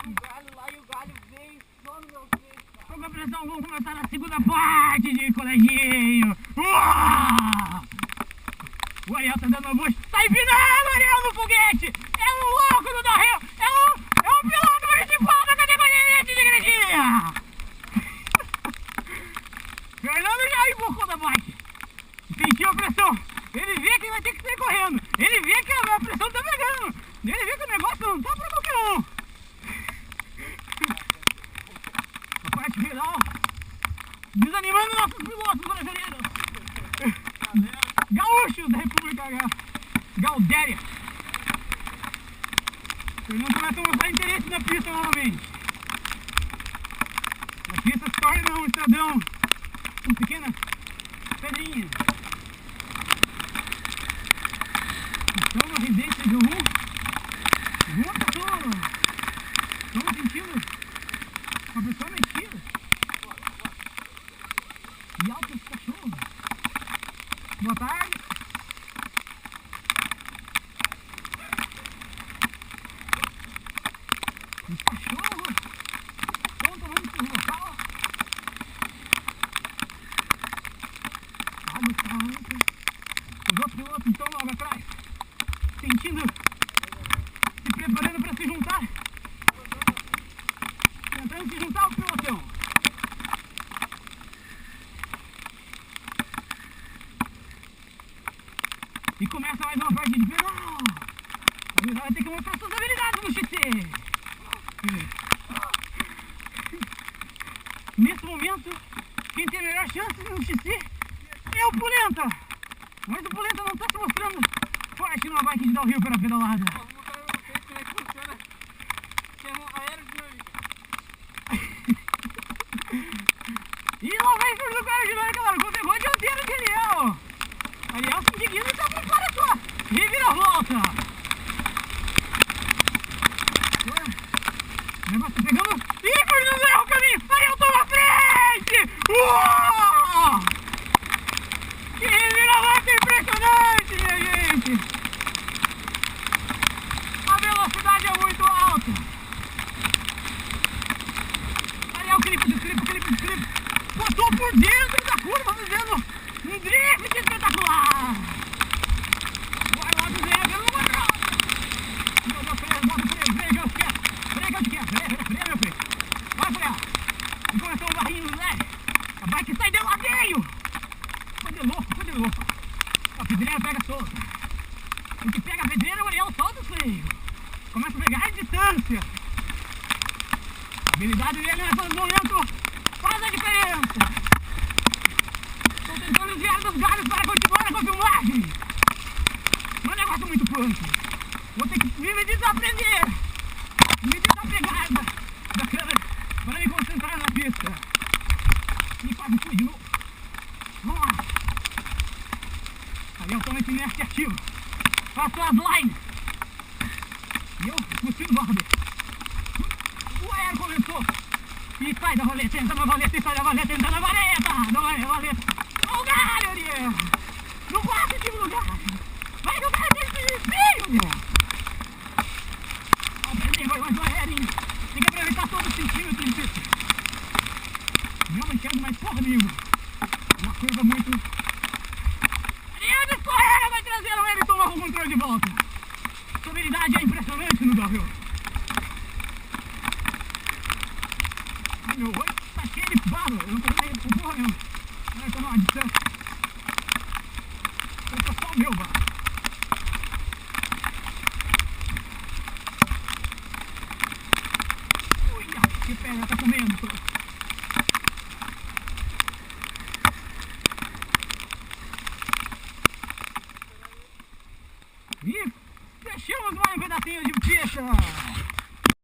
um galho lá e o galho veio só no meu peito, cara. Sob a pressão, vamos começar a segunda parte de coleguinho. O Ariel tá dando uma bucha. Tá empinando o Ariel no foguete. É um louco do downhill. É um piloto principal da categoria de coleguinha. Fernando já empurrou da bike. Sentiu a pressão. Ele vê que vai ter que sair correndo. Ele vê que a pressão tá pegando. Ele vê que o negócio não tá pra qualquer um. A parte final, desanimando nossos pilotos brasileiros. Gaúchos da República Gaudéria. Fernando começa a mostrar interesse na pista novamente. A pista se torna um estradão com pequenas pedrinhas. Estamos na residência de uma pessoa. Estamos sentindo uma pessoa mexida. E altos cachorros. Boa tarde. Os cachorros estão tomando esse local. A água está alta. Os outros pilotos estão logo atrás, sentindo, se preparando para se juntar. Tentando se juntar ao pilotão. E começa mais uma parte de pedal. Agora vai ter que mostrar suas habilidades no XC. Nesse momento, quem tem a melhor chance no XC é o Pulenta. Mas o Pulenta não está se mostrando forte numa bike de downhill pela pedalada. E lá vai surdo o cara de novo, galera. Pegou a dianteira de Ariel. Ariel se indigna e já prepara a sua reviravolta. O negócio tá pegando. Ih, Fernando erra o caminho. Ariel toma a frente. Uou! Que reviravolta impressionante, minha gente. A velocidade é muito alta. Ariel, clipe. Botou por dentro da curva, fazendo um drift espetacular. Vai lá do Zé, pelo amor. Bota freio, freia, meu filho. Vai, freia. E começou um barrinho no Zé. A bike sai de ladeio. Foi de louco. A pedreira pega solta. O que pega a pedreira, o Ariel solta o freio. Começa a pegar a distância. A habilidade dele nesse momento faz a diferença. Estou tentando desviar dos galhos para continuar com a filmagem. Mas o negócio é muito punk. Vou ter que me desaprender. Me desapegar da câmera para me concentrar na pista. E quase fui de novo. Vamos lá. Ariel toma esse mestre ativo. Passou as lines. E eu cuspindo o bordo. O aero começou. E sai da valeta, entra na valeta, e sai da valeta, entra na valeta. Não é valeta. Olha o galho, Ariel. Não passa esse lugar. Vai que o cara tem esse desvio, meu. Vai mais um aerinho. Tem que aproveitar todo o centímetro de pista. Não enxergo mais porra nenhuma. Uma curva muito... Ariel descorrega, vai trazendo ele e toma o controle de volta. Sua habilidade é impressionante no downhill. Ai, meu olho tá cheio de barro. Eu não tô nem com porra nenhuma. Agora eu tô numa distância. Eu tô só o meu barro. Que pega, tá comendo. E fechamos mais um pedacinho de pista.